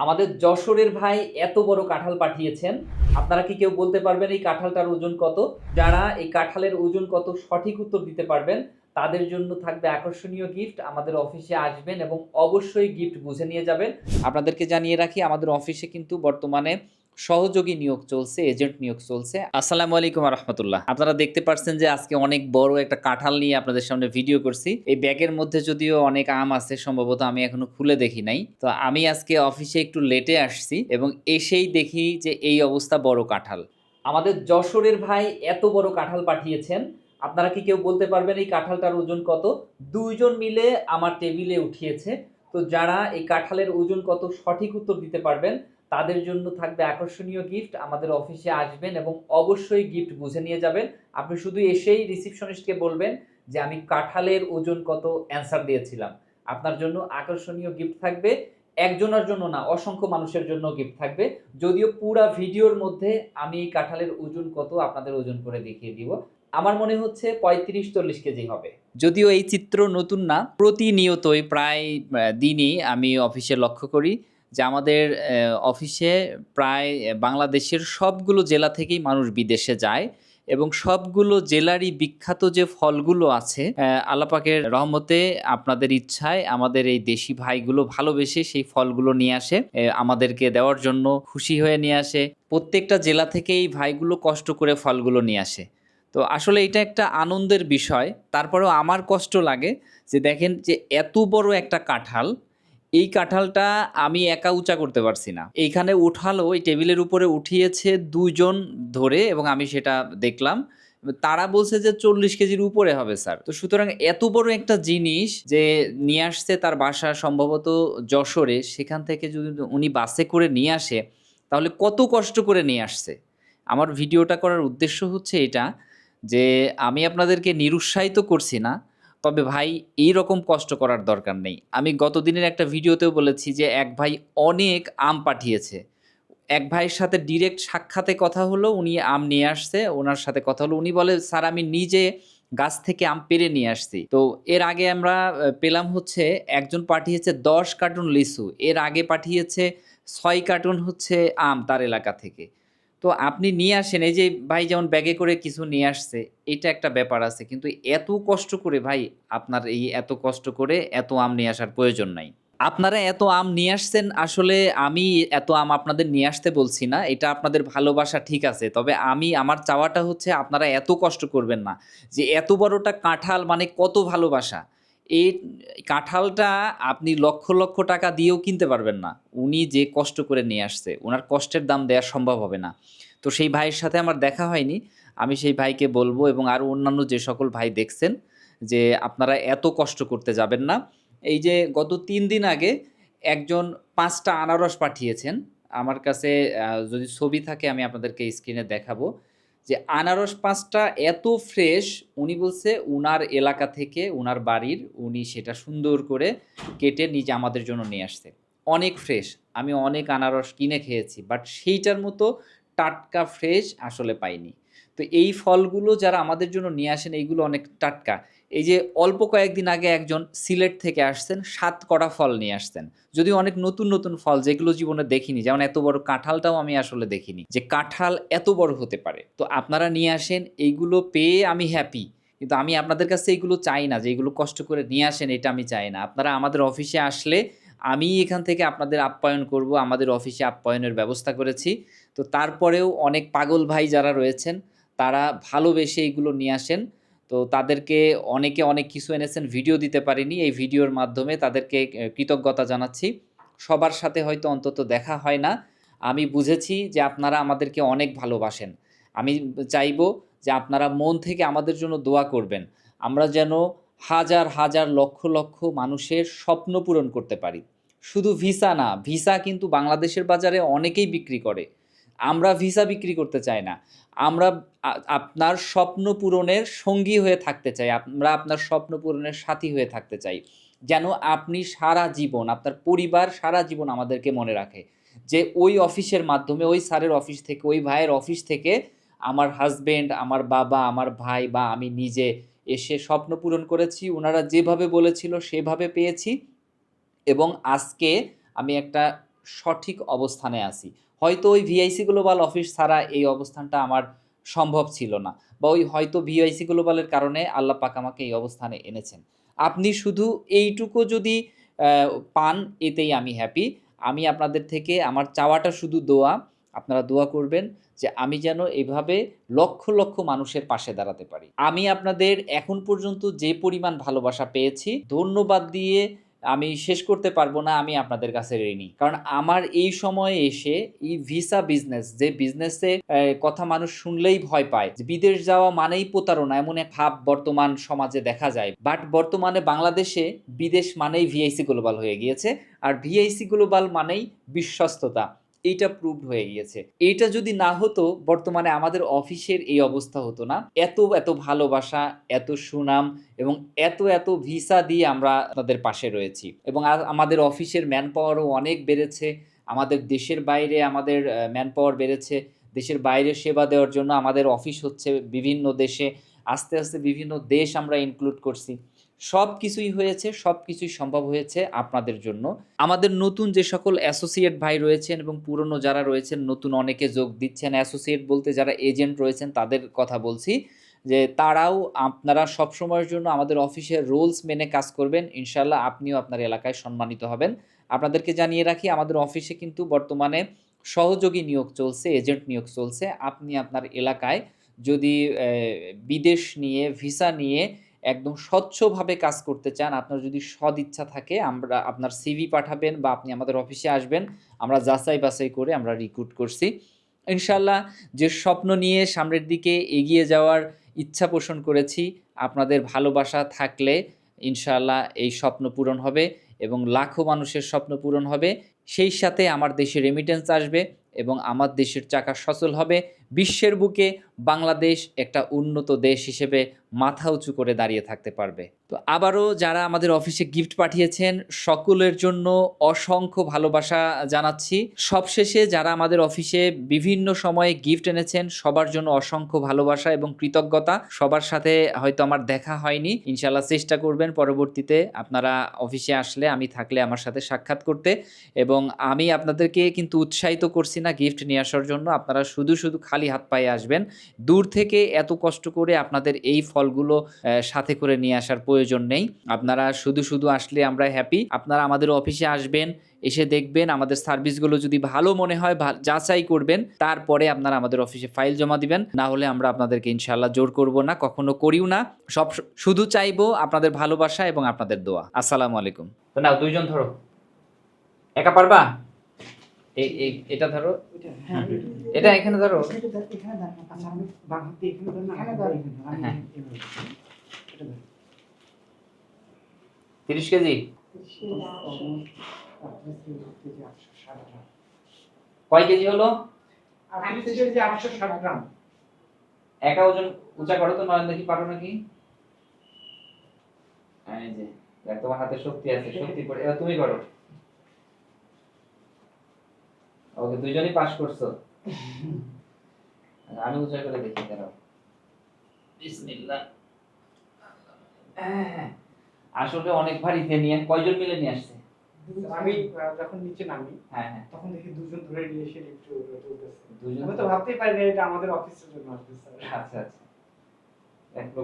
আমাদের যশোরের ভাই এত বড় কাঁঠাল পাঠিয়েছেন। আপনারা কি কেউ বলতে পারবেন এই কাঁঠালটার ওজন কত? যারা এই কাঁঠালের ওজন কত সঠিক উত্তর দিতে পারবেন, তাদের জন্য থাকবে আকর্ষণীয় গিফট। আমাদের অফিসে আসবেন এবং অবশ্যই গিফট বুঝে নিয়ে যাবেন। আপনাদেরকে জানিয়ে রাখি, আমাদের অফিসে কিন্তু বর্তমানে সহযোগী নিয়োগ চলছে, এজেন্ট নিয়োগ চলছে। আসসালামু আলাইকুম ওয়া রাহমাতুল্লাহ। আপনারা দেখতে পাচ্ছেন যে আজকে অনেক বড় একটা কাঁঠাল নিয়ে আপনাদের সামনে ভিডিও করছি। এই ব্যাগের মধ্যে যদিও অনেক আম আছে, সম্ভবত আমি এখনো খুলে দেখি নাই। তো আমি আজকে অফিসে একটু লেটে আসছি এবং এসেই দেখি যে এই অবস্থা, বড় কাঁঠাল। আমাদের যশোরের ভাই এত বড় কাঁঠাল পাঠিয়েছেন। আপনারা কি কেউ বলতে পারবেন এই কাঁঠালটার ওজন কত? ২ জন মিলে আমার টেবিলে উঠিয়েছে। তো যারা এই কাঁঠালের ওজন কত সঠিক উত্তর দিতে পারবেন, তাদের জন্য থাকবে আকর্ষণীয় গিফট। আমাদের অফিসে আসবেন এবং অবশ্যই গিফট বুঝে নিয়ে যাবেন। আপনি শুধু এসেই রিসিপশনিস্টকে বলবেন যে আমি কাঁঠালের ওজন কত অ্যান্সার দিয়েছিলাম। আপনার জন্য আকর্ষণীয় গিফট থাকবে। একজনের জন্য না, অসংখ্য মানুষের জন্য গিফট থাকবে। যদিও পুরা ভিডিওর মধ্যে আমি এই কাঁঠালের ওজন কত আপনাদের ওজন করে দেখিয়ে দিব। আমার মনে হচ্ছে ৩৫-৪০ কেজি হবে। যদিও এই চিত্র নতুন না, প্রতিনিয়তই প্রায় দিনই আমি অফিসে লক্ষ্য করি যে আমাদের অফিসে প্রায় বাংলাদেশের সবগুলো জেলা থেকেই মানুষ বিদেশে যায় এবং সবগুলো জেলারই বিখ্যাত যে ফলগুলো আছে, আল্লাহ পাকের রহমতে আপনাদের ইচ্ছায় আমাদের এই দেশি ভাইগুলো ভালোবেসে সেই ফলগুলো নিয়ে আসে, আমাদেরকে দেওয়ার জন্য খুশি হয়ে নিয়ে আসে। প্রত্যেকটা জেলা থেকেই এই ভাইগুলো কষ্ট করে ফলগুলো নিয়ে আসে। তো আসলে এটা একটা আনন্দের বিষয়। তারপরেও আমার কষ্ট লাগে যে দেখেন যে এত বড় একটা কাঁঠাল, এই কাঁঠালটা আমি একা উঁচা করতে পারছি না। এইখানে উঠালো, এই টেবিলের উপরে উঠিয়েছে ২ জন ধরে এবং আমি সেটা দেখলাম। তারা বলছে যে ৪০ কেজির উপরে হবে স্যার। তো সুতরাং এত বড় একটা জিনিস যে নিয়ে আসছে তার বাসা সম্ভবত যশোরে, সেখান থেকে যদি উনি বাসে করে নিয়ে আসে, তাহলে কত কষ্ট করে নিয়ে আসছে। আমার ভিডিওটা করার উদ্দেশ্য হচ্ছে এটা, যে আমি আপনাদেরকে নিরুৎসাহিত করছি না। তবে ভাই এইরকম কষ্ট করার দরকার নেই। আমি গতদিনের একটা ভিডিওতেও বলেছি যে এক ভাই অনেক আম পাঠিয়েছে। এক ভাইয়ের সাথে ডিরেক্ট সাক্ষাতে কথা হলো, উনি আম নিয়ে আসছে। উনার সাথে কথা হলো। উনি বলে, "স্যার আমি নিজে গাছ থেকে আম পেড়ে নিয়ে আসছি।" তো এর আগে আমরা পেলাম হচ্ছে একজন পাঠিয়েছে ১০ কার্টুন লিচু। এর আগে পাঠিয়েছে ৬ কার্টুন হচ্ছে আম তার এলাকা থেকে। তো আপনি নিয়ে আসেন, এই যে ভাই যেমন ব্যাগে করে কিছু নিয়ে আসছে, এটা একটা ব্যাপার আছে। কিন্তু এত কষ্ট করে ভাই, আপনার এই এত কষ্ট করে এত আম নিয়ে আসার প্রয়োজন নাই। আপনারা এত আম নিয়ে আসছেন, আসলে আমি এত আম আপনাদের নিয়ে আসতে বলছি না। এটা আপনাদের ভালোবাসা ঠিক আছে। তবে আমার চাওয়াটা হচ্ছে আপনারা এত কষ্ট করবেন না। যে এত বড়টা কাঁঠাল মানে কত ভালোবাসা। এই কাঁঠালটা আপনি লক্ষ, লক্ষ টাকা দিয়েও কিনতে পারবেন না। উনি যে কষ্ট করে নিয়ে আসছে, উনার কষ্টের দাম দেয়া সম্ভব হবে না। তো সেই ভাইয়ের সাথে আমার দেখা হয়নি। আমি সেই ভাইকে বলব এবং আরো অন্যান্য যে সকল ভাই দেখছেন যে আপনারা এত কষ্ট করতে যাবেন না। এই যে গত ৩ দিন আগে একজন ৫ টা আনারস পাঠিয়েছেন। আমার কাছে যদি ছবি থাকে আমি আপনাদেরকে স্ক্রিনে দেখাবো। যে আনারস ৫ টা এত ফ্রেশ, উনি বলছে উনার এলাকা থেকে, উনার বাড়ির, উনি সেটা সুন্দর করে কেটে নিজে আমাদের জন্য নিয়ে আসছে। অনেক ফ্রেশ। আমি অনেক আনারস কিনে খেয়েছি। বাট সেইটার মতো টাটকা ফ্রেশ আসলে পাইনি। তো এই ফলগুলো যারা আমাদের জন্য নিয়ে আসেন, এইগুলো অনেক টাটকা। এই যে অল্প কয়েকদিন আগে একজন সিলেট থেকে আসছেন, ৭ কড়া ফল নিয়ে আসছেন। যদিও অনেক নতুন, নতুন ফল যেগুলো জীবনে দেখিনি। যেমন এত বড় কাঁঠালটাও আমি আসলে দেখিনি। যে কাঁঠাল এত বড় হতে পারে। তো আপনারা নিয়ে আসেন, এইগুলো পেয়ে আমি হ্যাপি। কিন্তু আমি আপনাদের কাছে এগুলো চাই না যে এগুলো কষ্ট করে নিয়ে আসেন, এটা আমি চাই না। আপনারা আমাদের অফিসে আসলে আমি এখান থেকে আপনাদের আপ্যায়ন করব। আমাদের অফিসে আপ্যায়নের ব্যবস্থা করেছি। তো তারপরেও অনেক পাগল ভাই যারা রয়েছেন, তারা ভালোবেসে এগুলো নিয়ে আসেন। তো তাদেরকে অনেকে অনেক কিছু এনেছেন, ভিডিও দিতে পারিনি। এই ভিডিওর মাধ্যমে তাদেরকে কৃতজ্ঞতা জানাচ্ছি। সবার সাথে হয়তো অন্তত দেখা হয় না। আমি বুঝেছি যে আপনারা আমাদেরকে অনেক ভালোবাসেন। আমি চাইবো যে আপনারা মন থেকে আমাদের জন্য দোয়া করবেন। আমরা যেন হাজার, হাজার, লক্ষ, লক্ষ মানুষের স্বপ্ন পূরণ করতে পারি। শুধু ভিসা না, ভিসা কিন্তু বাংলাদেশের বাজারে অনেকেই বিক্রি করে। আমরা ভিসা বিক্রি করতে চাই না। আমরা আপনার স্বপ্ন পূরণের সঙ্গী হয়ে থাকতে চাই। আমরা আপনার স্বপ্ন পূরণের সাথী হয়ে থাকতে চাই। যেন আপনি সারা জীবন, আপনার পরিবার সারা জীবন আমাদেরকে মনে রাখে। যে ওই অফিসের মাধ্যমে, ওই স্যারের অফিস থেকে, ওই ভাইয়ের অফিস থেকে আমার হাসব্যান্ড, আমার বাবা, আমার ভাই বা আমি নিজে এসে স্বপ্ন পূরণ করেছি। উনারা যেভাবে বলেছিল সেভাবে পেয়েছি এবং আজকে আমি একটা সঠিক অবস্থানে আছি। হয়তো ওই ভিআইসি গ্লোবাল অফিস ছাড়া এই অবস্থানটা আমার সম্ভব ছিল না, বা ওই হয়তো ভিআইসি গ্লোবালের কারণে আল্লাহ পাক আমাকে এই অবস্থানে এনেছেন। আপনি শুধু এইটুকু যদি পান, এতেই আমি হ্যাপি। আমি আপনাদের থেকে আমার চাওয়াটা শুধু দোয়া। আপনারা দোয়া করবেন যে আমি যেন এভাবে লক্ষ লক্ষ মানুষের পাশে দাঁড়াতে পারি। আমি আপনাদের এখন পর্যন্ত যে পরিমাণ ভালোবাসা পেয়েছি, ধন্যবাদ দিয়ে আমি শেষ করতে পারবো না। আমি আপনাদের কাছে ঋণী। কারণ আমার এই সময়ে এসে এই ভিসা বিজনেস, যে বিজনেসে কথা মানুষ শুনলেই ভয় পায়, যে বিদেশ যাওয়া মানেই প্রতারণা, এমন এক ভাব বর্তমান সমাজে দেখা যায়। বাট বর্তমানে বাংলাদেশে বিদেশ মানেই ভিআইসি গ্লোবাল হয়ে গিয়েছে। আর ভিআইসি গ্লোবাল মানেই বিশ্বস্ততা। এইটা প্রুভড হয়ে গিয়েছে। এইটা যদি না হতো, বর্তমানে আমাদের অফিসের এই অবস্থা হতো না। এত এত ভালোবাসা, এত সুনাম এবং এত এত ভিসা দিয়ে আমরা আপনাদের পাশে রয়েছি, এবং আমাদের অফিসের ম্যান পাওয়ারও অনেক বেড়েছে। আমাদের দেশের বাইরে আমাদের ম্যান পাওয়ার বেড়েছে। দেশের বাইরে সেবা দেওয়ার জন্য আমাদের অফিস হচ্ছে বিভিন্ন দেশে। আস্তে আস্তে বিভিন্ন দেশ আমরা ইনক্লুড করছি। সব কিছুই হয়েছে, সব কিছুই সম্ভব হয়েছে আপনাদের জন্য। আমাদের নতুন যে সকল অ্যাসোসিয়েট ভাই রয়েছেন এবং পুরনো যারা রয়েছেন, নতুন অনেকে যোগ দিচ্ছেন। অ্যাসোসিয়েট বলতে যারা এজেন্ট রয়েছেন তাদের কথা বলছি, যে তারাও আপনারা সবসময়ের জন্য আমাদের অফিসের রুলস মেনে কাজ করবেন। ইনশাল্লাহ আপনিও আপনার এলাকায় সম্মানিত হবেন। আপনাদেরকে জানিয়ে রাখি, আমাদের অফিসে কিন্তু বর্তমানে সহযোগী নিয়োগ চলছে, এজেন্ট নিয়োগ চলছে। আপনি আপনার এলাকায় যদি বিদেশ নিয়ে, ভিসা নিয়ে একদম স্বচ্ছভাবে কাজ করতে চান, আপনার যদি সদিচ্ছা থাকে, আমরা আপনার সিভি পাঠাবেন বা আপনি আমাদের অফিসে আসবেন। আমরা যাচাই বাছাই করে আমরা রিক্রুট করছি। ইনশাল্লাহ যে স্বপ্ন নিয়ে সামনের দিকে এগিয়ে যাওয়ার ইচ্ছা পোষণ করেছি, আপনাদের ভালোবাসা থাকলে ইনশাল্লাহ এই স্বপ্ন পূরণ হবে এবং লাখো মানুষের স্বপ্ন পূরণ হবে। সেই সাথে আমার দেশে রেমিটেন্স আসবে এবং আমার দেশের চাকা সচল হবে। বিশ্বের বুকে বাংলাদেশ একটা উন্নত দেশ হিসেবে মাথা উঁচু করে দাঁড়িয়ে থাকতে পারবে। তো আবারও যারা আমাদের অফিসে গিফট পাঠিয়েছেন, সকলের জন্য অসংখ্য ভালোবাসা জানাচ্ছি। সবশেষে যারা আমাদের অফিসে বিভিন্ন সময়ে গিফট এনেছেন, সবার জন্য অসংখ্য ভালোবাসা এবং কৃতজ্ঞতা। সবার সাথে হয়তো আমার দেখা হয়নি, ইনশাল্লাহ চেষ্টা করবেন পরবর্তীতে আপনারা অফিসে আসলে, আমি থাকলে আমার সাথে সাক্ষাৎ করতে। এবং আমি আপনাদেরকে কিন্তু উৎসাহিত করছি না গিফট নিয়ে আসার জন্য। আপনারা শুধু শুধু খালি হাত পায়ে আসবেন। দূর থেকে এত কষ্ট করে আপনাদের এই ফলগুলো সাথে করে নিয়ে আসার প্রয়োজন নেই। আপনারা শুধু শুধু আসলে আমরা হ্যাপি। আপনারা আমাদের অফিসে আসবেন, এসে দেখবেন, আমাদের সার্ভিসগুলো যদি ভালো মনে হয় যাচাই করবেন, তারপরে আপনারা আমাদের অফিসে ফাইল জমা দিবেন। না হলে আমরা আপনাদেরকে ইনশাআল্লাহ জোর করব না, কখনো করিও না। সব শুধু চাইবো আপনাদের ভালোবাসা এবং আপনাদের দোয়া। আসসালামু আলাইকুম। তো নাও, দুইজন ধরো। একা পারবা? এটা ধরো, এটা এখানে ধরো। হ্যাঁ, 30 কেজি। কয় কেজি হলো? 860 গ্রাম। একা ওজন উঁচা করো তো, নয়ন দেখি পারো নাকি। এই যে দেখ, তোমার হাতে শক্তি আছে, শক্তি পড়ে। এবার তুমি করো। ওকে, দুইজনই পাস করছো। আমি উঁচা করে দেখি, দাঁড়াও। বিসমিল্লাহ। আসলে অনেক ভারী নিয়ে, কয়জন মিলে নিয়ে আসছে? আমি যখন নিচে নামি, হ্যাঁ হ্যাঁ, তখন দেখি দুজন ধরে নিয়ে এসে একটু চলতেছে। দুজন। আমি তো ভাবতেই পারিনি এটা আমাদের অফিসের জন্য আসবে স্যার। আচ্ছা আচ্ছা।